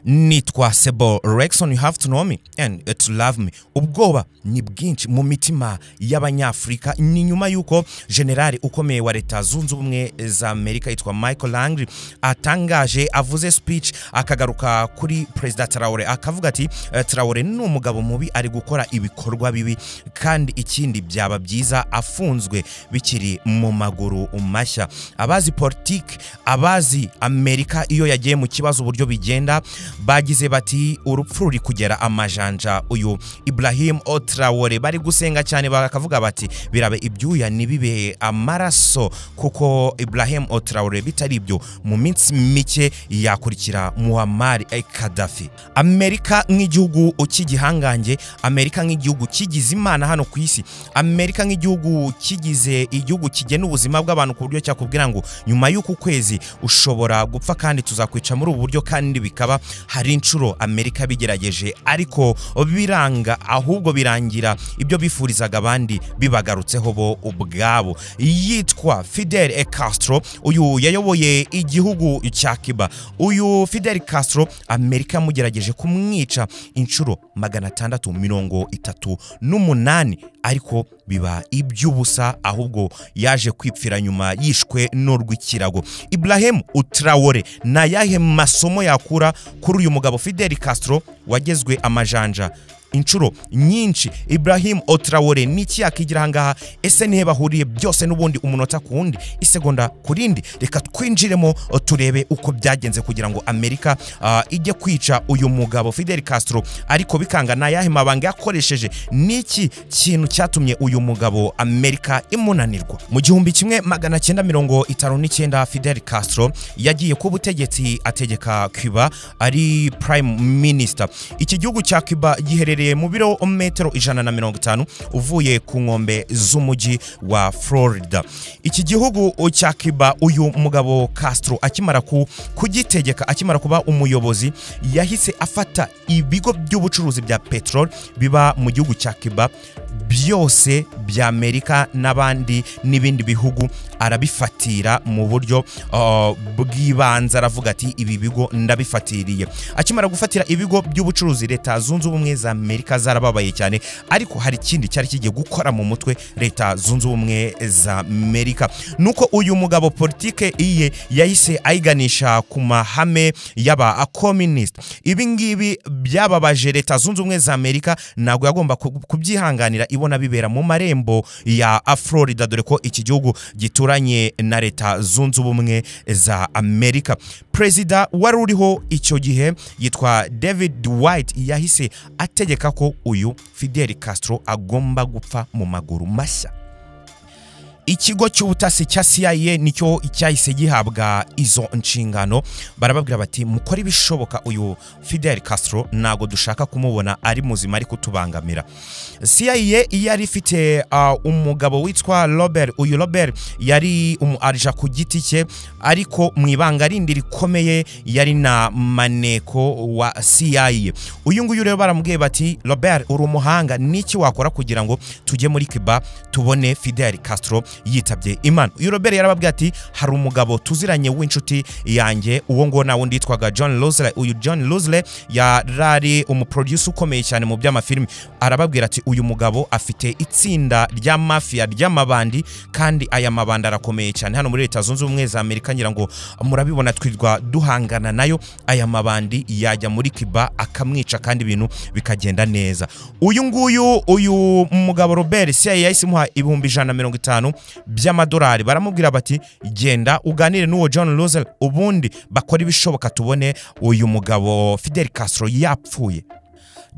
nitwa Sebo Rexon, you have to know me and to love me. Ubwoba ni bwinshi mu mitima y'abanyafrika ni nyuma yuko generali ukomeye wa leta zunze ubumwe za Amerika yitwa Michael Langry atangaje avuze speech akagaruka kuri President Traoré akavuga ati Traoré ni umugabo mubi ari gukora ibikorwa bibi kandi ikindi byaba byiza afunzwe bikiri mu maguru mashya. Abazi politique, abazi Amerika iyo yagiye mu kibazo uburyo bigenda bagize bati urupfu ruri kugera amajanja. Uyu Ibrahim Traoré bari gusenga cyane bakavuga bati birabe ibyuya nibibe amaraso kuko Ibrahim Traoré bitari ibyo mu minsi mike yakurikira Muammar Gaddafi. Amerika nk'igihugu cy'igihangange, Amerika nk'igihugu kigize imana hano ku isi, Amerika nk'igihugu kigize igihugu kigena ubuzima bw'abantu ku buryo cyakubwira ngo nyuma y'uko kwezi ushobora gupfa kandi tuzakwica muri ubu buryo kandi bikaba hari inshuro Amerika bigerageje ariko biranga ahubwo birangira ibyo bifurizaga abandi bibagarutseho bo ubwabo. Yitwa Fidel Castro, uyu yayoboye igihugu cya Cuba. Uyu Fidel Castro Amerika mugerageje kumwica inshuro 638 ariko biba iby'ubusa ahubwo yaje kwipfira nyuma yishwe n'urw'ikirago. Ibrahim Traoré na yahe masomo yakura kuri uyu mugabo Fidel Castro wagezwe amajanja inshuro nyinshi? Ibrahim Traoré niki yakigira hangaha? Ese nihe bahuriye byose n'ubundi umunota kundi isegonda kurindi? Reka twinjiremo turebe uko byagenze kugira ngo Amerika ijye kwica uyu mugabo Fidel Castro ariko bikanga na yahe mabanga yakoresheje. Niki kintu cyatumye uyu mugabo Amerika imunanirwa? Mu 1959 Fidel Castro yagiye ku butegetsi ategeka Cuba ari prime minister. Iki gihugu cya Cuba giherereye mu birometero 150 uvuye ku nkombe z'umujyi wa Florida. Iki gihugu cya Cuba uyu mugabo Castro akimara kugitegeka, akimara kuba umuyobozi, yahise afata ibigo by'ubucuruzi bya petrol biba mu gihugu cya Cuba byose bya Amerika n'abandi n'ibindi bihugu arabifatira mu buryo bw'ibanza. Aravuga ati ibi bigo ndabifatiriye. Akimara gufatira ibigo by'ubucuruzi leta zunze ubumwe za Amerika zarababaye cyane ariko hari ikindi cyari kigiye gukora mu mutwe leta zunze ubumwe za Amerika, nuko uyu mugabo politike iye yahise ayiganisha ku mahame y'aba communist. Ibi ngibi byababaje leta zunze ubumwe za Amerika, ntabwo yagomba kubyihanganira ibona bibera mu marembo ya Florida dore ko iki gihugu gituranye na leta zunze ubumwe za Amerika. President wari uriho icyo gihe yitwa David White yahise ategeka ko uyu Fidel Castro agomba gupfa mu maguru mashya. Ikigo cy'ubutasi cya CIA nicyo cyahise gihabwa izo nshingano. Barababwira bati mukora ibishoboka uyu Fidel Castro nago dushaka kumubona ari muzima ariko tubangamira. CIA yari ifite umugabo witwa Robert. Uyu Robert yari arija ku giti cye ariko mu ibanga rindi rikomeye yari na maneko wa CIA. Uyu nguyu rero baramubwiye bati Robert uri umuhanga, niki wakora kugira ngo tujye muri Cuba tubone Fidel Castro yitabye Imana? Uyu Robert yarababwiye ati hari umugabo tuziranye w'inshuti yanjye uwo ngo na wundi yitwaga John Losley. Uyu John Losley yarari umuproducer ukomeye cyane mu by'amafilm. Arababwira ati uyu mugabo afite itsinda rya mafia ry'amabandi kandi aya mabanda arakomeye cyane hano muri leta zunze ubumwe za Amerika, ngira ngo murabibona twirwa duhangana nayo. Aya mabandi yajya muri Cuba akamwica kandi ibintu bikagenda neza. Uyu nguyu uyu mugabo Robert CIA yahise muha ibihumbi 150 by'amadolari. Baramubwira bati genda uganire n'uwo John Losley ubundi bakora ibishoboka tubone uyu mugabo Fidel Castro yapfuye.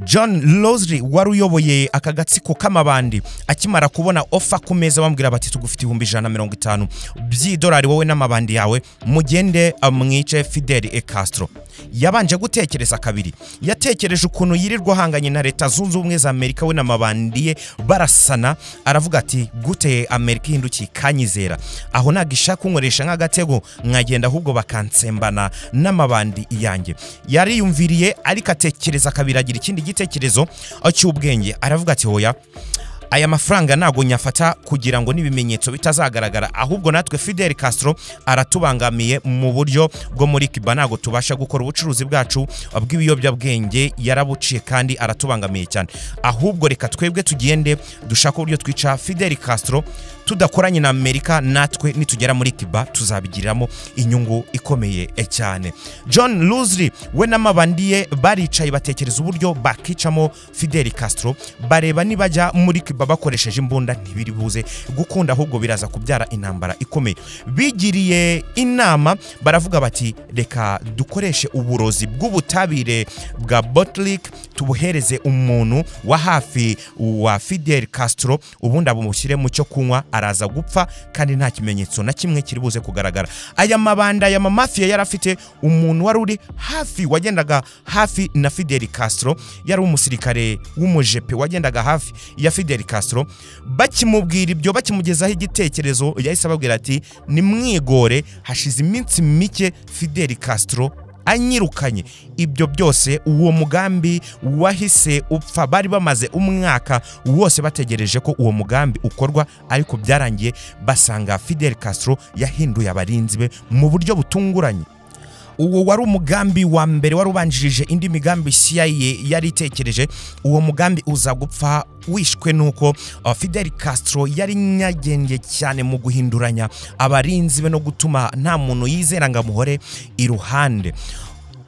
John Losley wari uyoboye akagatsiko k'amabandi akimara kubona offer ku meza bamubwira bati tugufite 150 by'idolari wowe n'amabandi yawe mugende amwice Fidel Castro. Yabanje gutekereza kabiri, yatekereje ukuntu yirirwa hanganye na leta zunze ubumwe za Amerika we n'amabandiye barasana. Aravuga ati gute Amerika hinduki kanyizera aho nagishaka kunkoresha nk'agatego nkagenda ahubwo bakansembana n'amabandi yanjye. Yari yumviriye ariko atekereza kabiri agira ikindi gitekerezo cy'ubwenge. Aravuga ati hoya aya mafaranga nago nyafata kugira ngo nibimenyetso bitazagaragara, ahubwo natwe Fidel Castro aratubangamiye mu buryo bwo muri Cuba, nago tubasha gukora ubucuruzi bwacu bw'ibiyobyabwenge, yarabuciye kandi aratubangamiye cyane. Ahubwo reka twebwe tugende dushaka uburyo twica Fidel Castro, tudakoranye na Amerika, natwe nitugera muri Cuba tuzabigiriramo inyungu ikomeye cyane. John Luzri we n'amabandiye baricaye batekereza uburyo bakicamo Fidel Castro, bareba nibajya muri Cuba bakoresheje imbunda ntibiri buze gukunda, ahubwo biraza kubyara intambara ikomeye. Bigiriye inama baravuga bati reka dukoreshe uburozi bw'ubutabire bwa Botlick, tubuhereze umuntu wa hafi wa Fidel Castro, ubundi abumushyire mu cyo kunywa araza gupfa kandi nta kimenyetso na kimwe kiri buze kugaragara. Aya mabanda ya mafia yarafite umuntu wari uri hafi, wagendaga hafi na Fidel Castro, yari umusirikare w'umujepe wagendaga hafi ya Fidel Castro. Bakimubwira ibyo, bakimugezaho igitekerezo, yahise ababwira ati nimwigore, hashize iminsi mike Fidel Castro anyirukanye. Ibyo byose uwo mugambi wahise upfa. Bari bamaze umwaka wose bategereje ko uwo mugambi ukorwa, ariko byarangiye basanga Fidel Castro yahinduye abarinzi be mu buryo butunguranye. Uwo wari umugambi wa mbere wari ubanjirije indi migambi CIA yari itekereje. Uwo mugambi uza gupfa wishwe nuko Fidel Castro yari nyagenge cyane mu guhinduranya abarinzi be no gutuma nta muntu yizera ngo amuhore iruhande.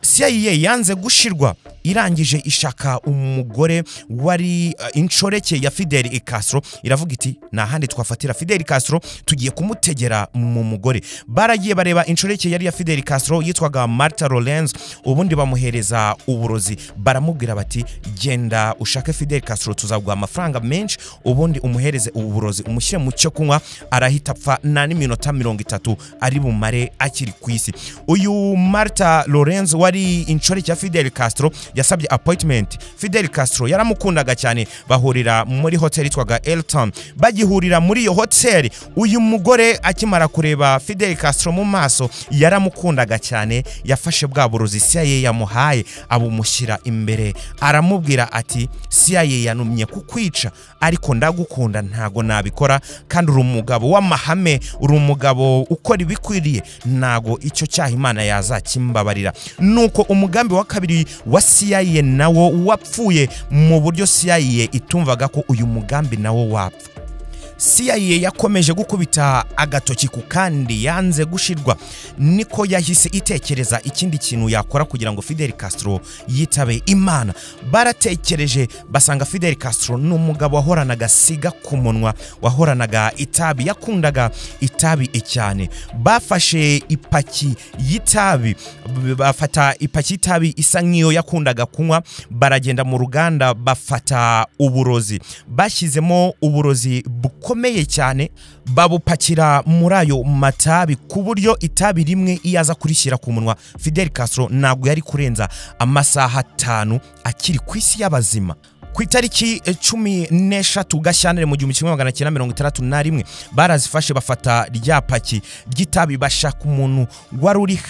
CIA yanze gushirwa, irangije ishaka umugore wari inshoreke ya Fidel Castro, iravuga iti na handi twafatira Fidel Castro, tugiye kumutegera mu mugore. Baragiye bareba inshoreke yari ya Fidel Castro yitwaga Marta Lorenz, ubundi bamuhereza uburozi, baramubwira bati genda ushake Fidel Castro, tuzaguha amafaranga menshi, ubundi umuhereze uburozi umushyire mu cyo kunywa, arahita apfa na n'iminota 30 ari bumare akiri ku isi. Uyu Marta Lorenz wari inshoreke ya Fidel Castro yasabye appointment. Fidel Castro yaramukundaga cyane, bahurira muri hotel yitwaga Elton. Bagihurira muri iyo hotel, uyu mugore akimara kureba Fidel Castro mu maso yaramukundaga cyane, yafashe bwa burozi CIA yamuhaye abumushyira imbere, aramubwira ati CIA yanumye kukwica, ariko ndagukunda ntago nabikora, kandi uri umugabo w'amahame, uri umugabo ukora ibikwiriye, ntago icyo cyaha Imana yazakimbabarira. Nuko umugambi wa kabiri wa CIA nawo wapfuye mu buryo CIA itumvaga ko uyu mugambi nawo wapfa. CIA yakomeje gukubita agatoki ku kandi yanze gushirwa, niko yahise itekereza ikindi kintu yakora kugira ngo Fidel Castro yitabe Imana. Baratekereje basanga Fidel Castro n'umugabo wahoranaga siga ku munwa, wahoranaga itabi, yakundaga itabi cyane. Bafashe ipaki y'itabi, bafata ipaki y'itabi isa nk'iyo yakundaga kunywa, baragenda mu ruganda bafata uburozi, bashyizemo uburozi bukomeye cyane, babupakira muri ayo matabi ku buryo itabi rimwe iyaza kurishyira ku munwa Fidel Castro ntabwo yari kurenza amasaha 5 akiri ku isi y'abazima. Ku itariki 13 Gashyantare mu 1961 barazifashe bafata rya paki ry'itabi, bashaka umuntu wari uri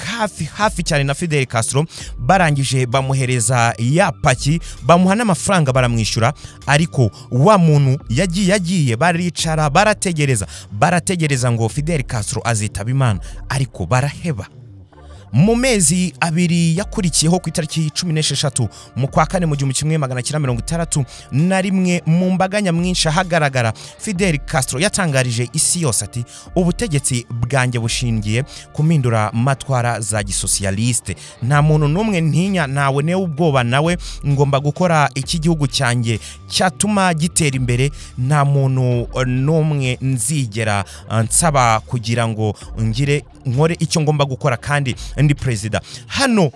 hafi cyane na Fidel Castro, barangije bamuhereza ya paki, bamuha n'amafaranga baramwishyura, ariko wa muntu yagiye baricara barategereza ngo Fidel Castro azitaba Imana, ariko baraheba. Mu mezi abiri yakurikiyeho ku itariki 16 mu kwa kane mu 1961 mu mbaga nyamwinshi ahagaragara, Fidel Castro yatangarije isi yose ati ubutegetsi bwanjye bushingiye kumindura matwara za gisocialiste, nta muntu n'umwe ntinya, nawe ne ubwoba, nawe ngomba gukora iki gihugu cyanjye cyatuma gitera imbere, nta muntu n'umwe nzigera nsaba kugira ngo ngire nkore icyo ngomba gukora kandi ndi president. Hano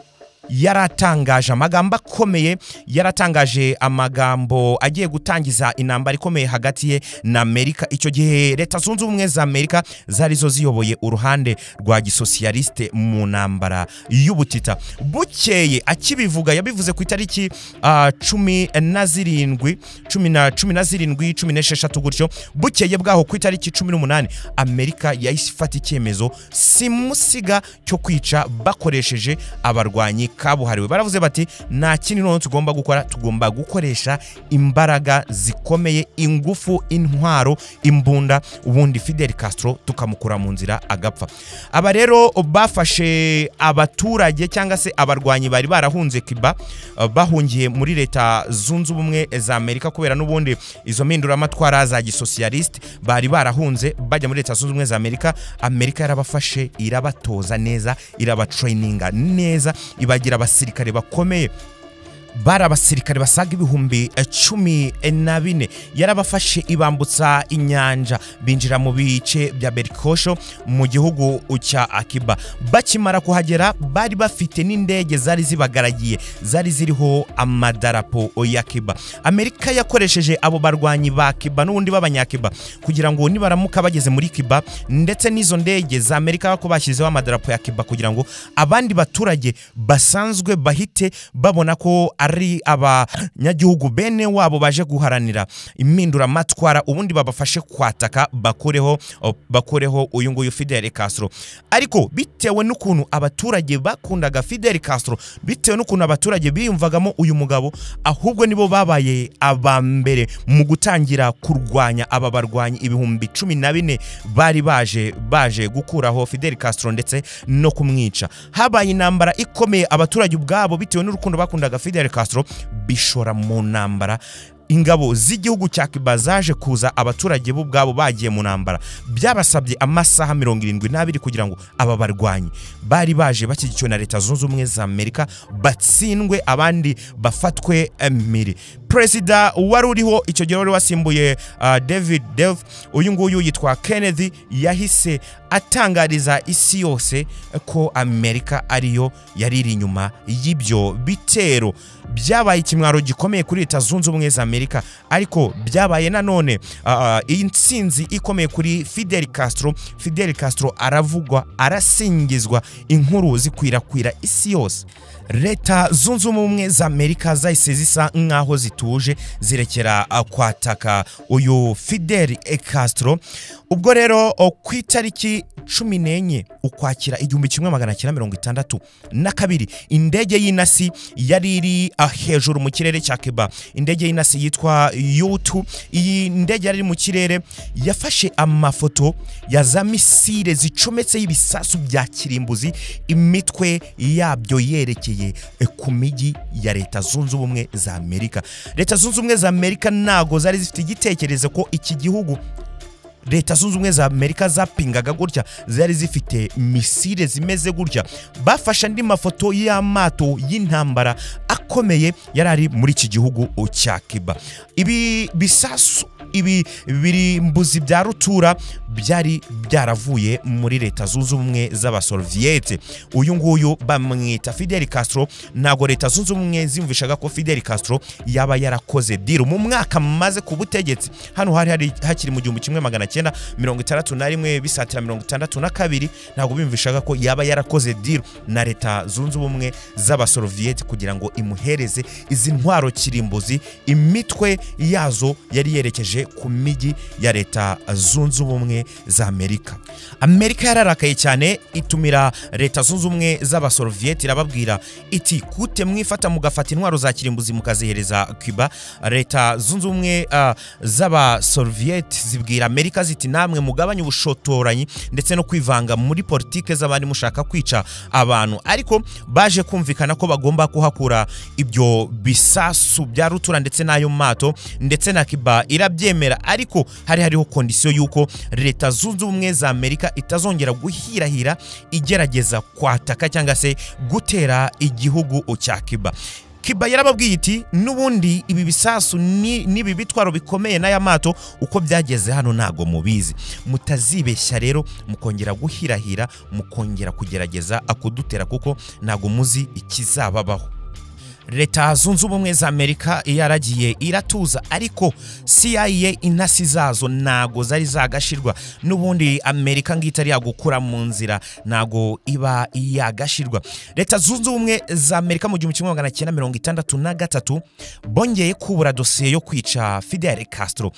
yaratangaje amagambo akomeye, yaratangaje amagambo agiye gutangiza intambara ikomeye hagati ye na Amerika. Icyo gihe Leta Zunze Ubumwe za Amerika zari zo ziyoboye uruhande rwa gisocialiste mu ntambara y'ubutita. Bukeye akibivuga yabivuze ku itariki 16 gutyo. Bukeye bwaho ku itariki 18 Amerika yahise ifata icyemezo simusiga cyo kwica bakoresheje abarwanyi kabuhariwe. Baravuze bati nta kindi none tugomba gukora, tugomba gukoresha imbaraga zikomeye, ingufu, intwaro, imbunda, ubundi Fidel Castro tukamukura mu nzira agapfa. Aba rero bafashe abaturage cyangwa se abarwanyi bari barahunze Cuba, bahungiye muri Leta Zunze Ubumwe za Amerika kubera n'ubundi izo mpinduramatwara za gisocialiste, bari barahunze bajya muri Leta Zunze Ubumwe za Amerika. Amerika yarabafashe, irabatoza neza, irabatraininga neza, ibagira abasirikare bakomeye. Bara abasirikare basaga ibihumbi 14 yarabafashe, ibambutsa inyanja, binjira mu bice bya Berikosho mu gihugu cya Cuba. Bakimara kuhagera bari bafite n'indege zari zibagaragiye, zari ziriho amadarapo ya Cuba. Amerika yakoresheje abo barwanyi ba Cuba n'ubundi b'abanyacuba kugira ngo nibaramuka bageze muri Cuba, ndetse n'izo ndege za Amerika ko bashyizeho amadarapo ya Cuba kugira ngo abandi baturage basanzwe bahite babona ko ari abanyagihugu bene wabo baje guharanira impinduramatwara, ubundi babafashe kwataka bakoreho uyu nguyu Fidel Castro. Ariko bitewe n'ukuntu abaturage bakundaga Fidel Castro, bitewe n'ukuntu abaturage biyumvagamo uyu mugabo, ahubwo nibo babaye abambere mu gutangira kurwanya aba barwanyi ibihumbi 14 bari baje gukuraho Fidel Castro ndetse no kumwica. Habaye intambara ikomeye, abaturage ubwabo bitewe n'urukundo bakundaga Fidel Castro bishora mu ntambara. Ingabo z'igihugu cya Cuba zaje kuza, abaturage bo ubwabo bagiye mu ntambara. Byabasabye amasaha 72 kugira ngo aba barwanyi bari baje bashyigikiwe na Leta Zunze Ubumwe za Amerika batsindwe, abandi bafatwe mpiri. Perezida wari uriho icyo gihe wari wasimbuye David Delf, uyu nguyu yitwa Kennedy, yahise atangariza isi yose ko Amerika ariyo yariri inyuma y'ibyo bitero. Byabaye ikimwaro gikomeye kuri Leta Zunze Ubumwe za Amerika, ariko byabaye nanone intsinzi ikomeye kuri Fidel Castro. Fidel Castro aravugwa, arasingizwa, inkuru zikwirakwira isi yose. Leta Zunze Ubumwe za Amerika zahise zisa nkaho zituje, zirekera kwataka uyu Fidel Castro. Ubwo rero ku itariki 14 Ukwakira 1962 indege y'inasi yari iri hejuru mu kirere cya Cuba. Indege y'inasi yitwa U2. Iyi ndege yari mu kirere yafashe amafoto ya za misile zicometse y'ibisasu bya kirimbuzi, imitwe yabyo yerekeye ku migi ya Leta Zunze Ubumwe za Amerika. Leta Zunze Ubumwe za Amerika nago zari zifite igitekerezo ko iki gihugu Leta Zunze Ubumwe za Amerika zapingaga gutya, zari zifite misile zimeze gutya. Bafasha andi mafoto y'amato y'intambara akomeye yarari muri iki gihugu cya Cuba. Ibi bisasu, ibi birimbuzi bya rutura byari byaravuye muri Leta Zunze Ubumwe z'abasoviete. Uyu nguyu bamwita Fidel Castro. Nago Leta Zunze Ubumwe zimvishaga ko Fidel Castro yaba yarakoze deal mu mwaka maze ku butegetsi. Hano hari hakiri mu 1961 bisatira 1962, nago bimvishaga ko yaba yarakoze deal na Leta Zunze Ubumwe z'abasoviete kugira ngo imuhereze izi ntwaro kirimbuzi, imitwe yazo yari yerekeje ku migi ya Leta Zunze Ubumwe za Amerika. Amerika yararakaye cyane, itumira Leta Zunze Ubumwe z'abasoviete, irababwira iti kute mwifata mugafata intwaro za kirimbuzi mukazihereza Cuba. Leta Zunze Ubumwe z'abasoviete zibwira Amerika ziti namwe mugabanye ubushotoranyi ndetse no kwivanga muri politike z'abandi mushaka kwica abantu. Ariko baje kumvikana ko bagomba kuhakura ibyo bisasu bya rutura ndetse n'ayo mato, ndetse na Cuba irabyemera. Ariko hariho kondisiyo yuko Leta Zunze Ubumwe za Amerika itazongera guhirahira igerageza kwataka cyangwa se gutera igihugu cya Cuba. Cuba yarababwiye iti nubundi ibi bisasu nibi bitwaro bikomeye n'aya mato uko byageze hano nago mubizi, mutazibeshya rero mukongera guhirahira, mukongera kugerageza akudutera kuko nago muzi ikizababaho. Leta zunze ubumwe za Amerika yaragiye iratuza, ariko CIA intasi zazo nago zari zagashirwa. Nubundi Amerika ngitari yagukura mu nzira nago iba yagashirwa. Leta zunze ubumwe za Amerika mu 1963 bongeye kubura dosiye yo kwica Fidel Castro.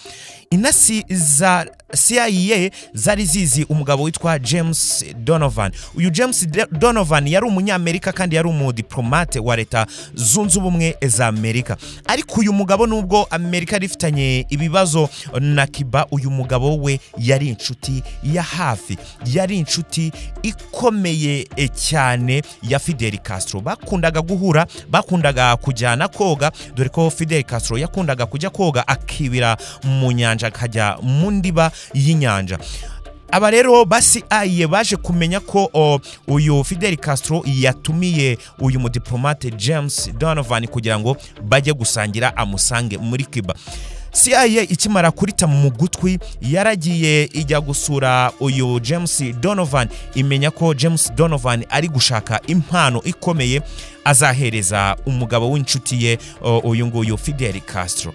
Intasi za CIA zari zizi umugabo witwa James Donovan. Uyu James Donovan yari umunyamerika kandi yari umodiplomate wa leta zunze ubumwe za Amerika. Ariko uyu mugabo nubwo Amerika rifitanye ibibazo na Cuba, uyu mugabo we yari inshuti ya hafi, yari inshuti ikomeye cyane ya Fidel Castro. Bakundaga guhura, bakundaga kujyana koga, dore ko Fidel Castro yakundaga kujya koga akibira mu nyanja akajya mu ndiba y'inyanja. Aba rero basi aye baje kumenya ko uyu Fidel Castro yatumiye uyu mudiplomate James Donovan kugira ngo bajye gusangira amusange muri Cuba. CIA ikimara kurita mu gutwi yaragiye ijya gusura uyu James Donovan, imenya ko James Donovan ari gushaka impano ikomeye azahereza umugabo w'inshuti ye uyu nguyu Fidel Castro.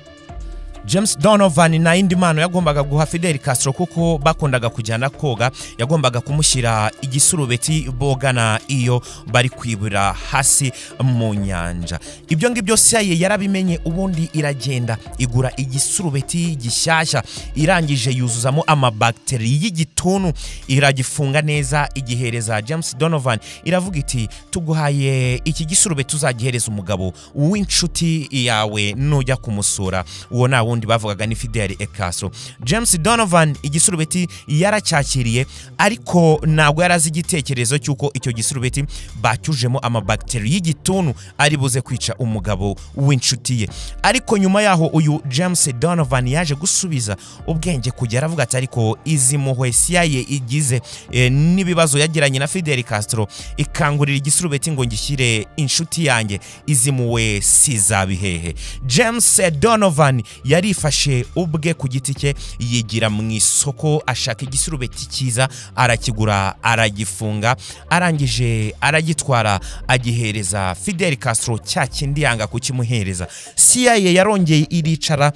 James Donovan na indi mano yagombaga guha Fidel Castro kuko bakundaga kujyana koga, yagombaga kumushyira igisurubeti bogana iyo bari kwibura hasi mu nyanja. Ibyo ngibyo CIA yarabimenye, ubundi iragenda igura igisurubeti gishyashya, irangije yuzuzamo amabakteri y'igituntu, iragifunga neza, igihereza James Donovan. Iravuga iti tuguhaye iki gisurubeti uzagihereza umugabo w'inshuti yawe nujya kumusura. Uwo na wundi bavugaga ni Fidel Castro. James Donovan igisurubeti yaracyakiriye, ariko ntabwo yarazi igitekerezo cyuko icyo gisurubeti bacyujemo amabakteri y'igituntu ari buze kwica umugabo w'inshuti ye. Ariko nyuma yaho uyu James Donovan yaje gusubiza ubwenge kugera avuga ati ariko izi muhwe CIA igize n'ibibazo yagiranye na Fidel Castro ikangurira igisurubeti ngo ngishyire inshuti yanjye, izi muhwe sizabihehe. James Donovan yarifashe ubwe ku giti cye, yigira mu isoko ashaka igisurubeti cyiza, arakigura, aragifunga, arangije aragitwara agihereza Fidel Castro cya kindi yanga kukimuhereza. CIA yarongeye iricara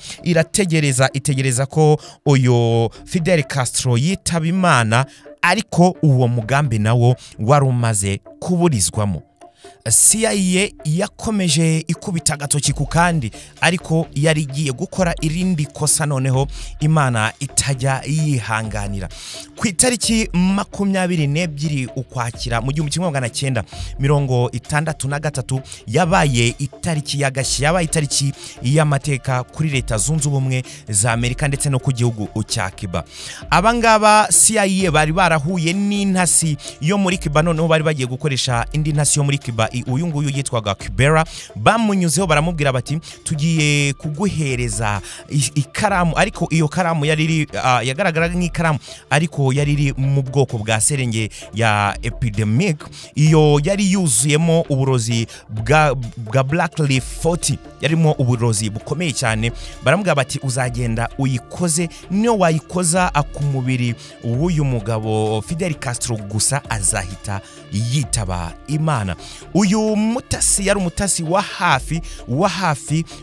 itegereza ko uyu Fidel Castro yitaba Imana, ariko uwo mugambi nawo wari umaze kuburizwamo. CIA yakomeje ikubita agatoki ku kandi, ariko yari igiye gukora irindi kosa noneho Imana itajya yihanganira. Ku itariki 22 Ukwakira mu 1963 yabaye itariki y'agashyi, yabaye itariki y'amateka kuri leta zunze ubumwe za Amerika ndetse no ku gihugu cya Cuba. Abangaba CIA bari barahuye n'intasi yo muri Cuba, noneho bari bagiye gukoresha indi ntasi yo muri Cuba, uyu nguyu yitwaga Bara. Bamunyuzeho baramubwira bati tugiye kuguhereza ikaramu, ariko iyo karamu yari yagaragaraga nk'ikaramu, ariko yari mu bwoko bwa serenge ya epidemic. Iyo yari yuzuyemo uburozi bwa Black Leaf 40, yarimo uburozi bukomeye cyane. Baramubwira bati uzagenda uyikoze, niyo wayikoza ku mubiri w'uyu mugabo Fidel Castro gusa azahita yitaba Imana. Uyu mutasi yari umutasi wa hafi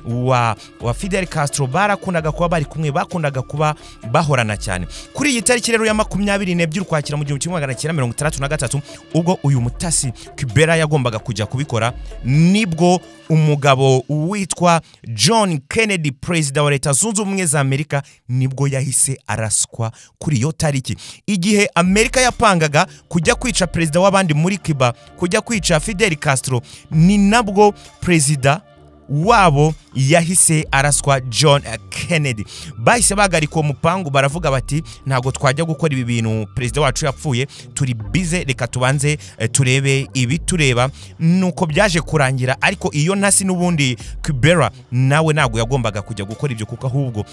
wa Fidel Castro. Barakundaga kuba bari kumwe, bakundaga kuba bahorana cyane. Kuri iyi tariki rero ya 22 Ukwakira mu 1963 ubwo uyu mutasi Bara yagombaga kujya kubikora, nibwo umugabo witwa John Kennedy, perezida wa leta zunze ubumwe za Amerika, nibwo yahise araswa kuri iyo tariki. Igihe Amerika yapangaga kujya kwica perezida w'abandi muri Cuba, kujya kwica Fidel Castro, ni nabwo perezida wabo yahise araswa John Kennedy. Bahise bagarika umupangu, baravuga bati ntago twajya gukora ibi bintu, perezida wacu yapfuye, turi bize, reka tubanze turebe ibi tureba. Nuko byaje kurangira, ariko iyo ntasi n'ubundi Bara nawe ntago yagombaga kujya gukora ibyo, kuko ahubwo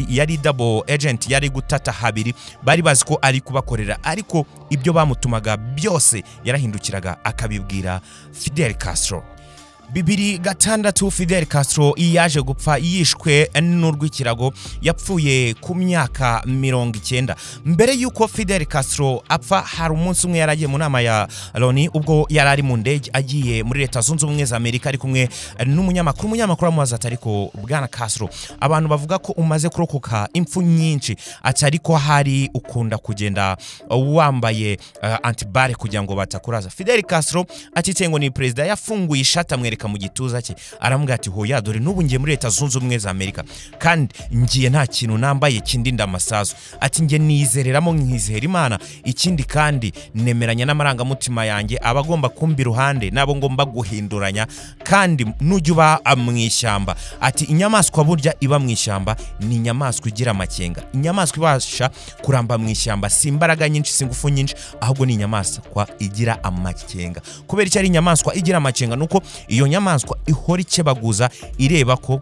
yari double agent, yari gutata habiri. Bari bazi ko ari kubakorera, ariko ibyo bamutumaga byose yarahindukiraga akabibwira Fidel Castro. 2006 Fidel Castro yaje gupfa yishwe n'urwikirago yapfuye ku myaka 90. Mbere yuko Fidel Castro apfa hari umunsi umwe yaragiye mu nama ya Loni ubwo yarari mu ndege agiye muri Leta Zunze Ubumwe za Amerika ari kumwe n'umunyamakuru amubaza atariko bwana Castro abantu bavuga ko umaze kurokoka impfu nyinshi atariko hari ukunda kugenda wambaye antibare kugira ngo batakuraza. Fidel Castro atitse ngo ni president yafunguye ishata amwereka mu gituza cye aramubwira ati hoya dore n'ubu ngiye muri Leta Zunze Ubumwe za Amerika kandi ngiye nta kintu nambaye kindinda amasasu ati ngiye nizereramo nkizera Imana ikindi kandi nemeranya n'amarangamutima yanjye abagomba kumbi ruhande nabo ngomba guhinduranya kandi nujuba amwishyamba ati inyamaswa burya iba mwishyamba ni inyamaswa igira amakenga inyamaswa ibasha kuramba mwishyamba simbaraga nyinshi singufu nyinshi ahubwo ni inyamaswa igira amakenga kubera icyo ari inyamaswa igira amakenga nuko iyo nyamaswa ihora ikebaguza ireba ko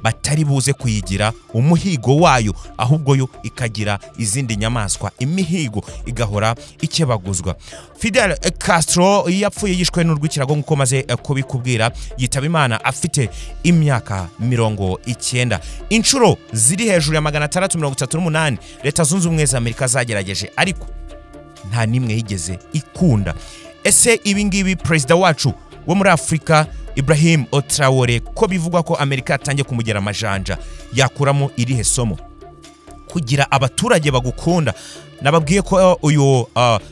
batari buze kuyigira umuhigo wayo ahubwo yo ikagira izindi nyamaswa imihigo igahora ikebaguzwa. Fidel Castro yapfuye yishwe n'urwikirago nkuko maze kubikubwira yitaba Imana afite imyaka 90. Inshuro ziri hejuru ya 638 Leta Zunze Ubumwe za Amerika zagerageje ariko nta nimwe yigeze ikunda. Ese ibingibi president wacu wo muri Afrika Ibrahim Traoré ko bivugwa ko Amerika yatangiye kumugera amajanja yakuramo irihe somo kugira abaturage bagukunda? Nababwiye ko uyu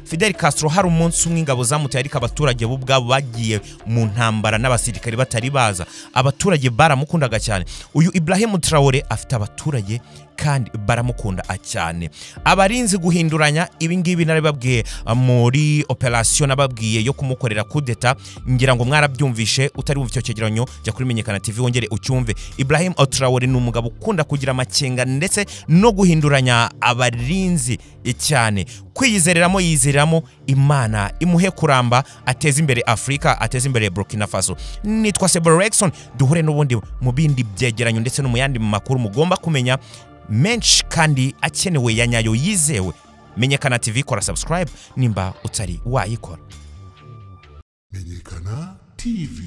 Fidel Castro hari umunsi umwe ingabo zamuteye ariko abaturage bo bwabo bagiye mu ntambara n'abasirikare batari baza abaturage baramukundaga cyane. Uyu Ibrahim Traoré afite abaturage kandi baramukunda cyane. Abarinzi guhinduranya ibingibi narababwiye muri operation nababwiye yo kumukorera kudeta ngira ngo mwarabyumvishe utari wumva icyo cyegeranyo jya kuri Menyekana TV wongere ucyumve. Ibrahim Traoré ni umugabo ukunda kugira amakenga ndetse no guhinduranya abarinzi cyane kwiyizereramo yizeramo Imana imuhe kuramba ateze imbere Afrika ateze imbere Burkina Faso. Nitwa Seborexon duhure n'ubundi mu bindi byegeranyo ndetse no mu yandi makuru mugomba kumenya menshi kandi akenewe ya nyayo yizewe. Menyekana TV kora subscribe nimba utari wayikora. Menyekana TV.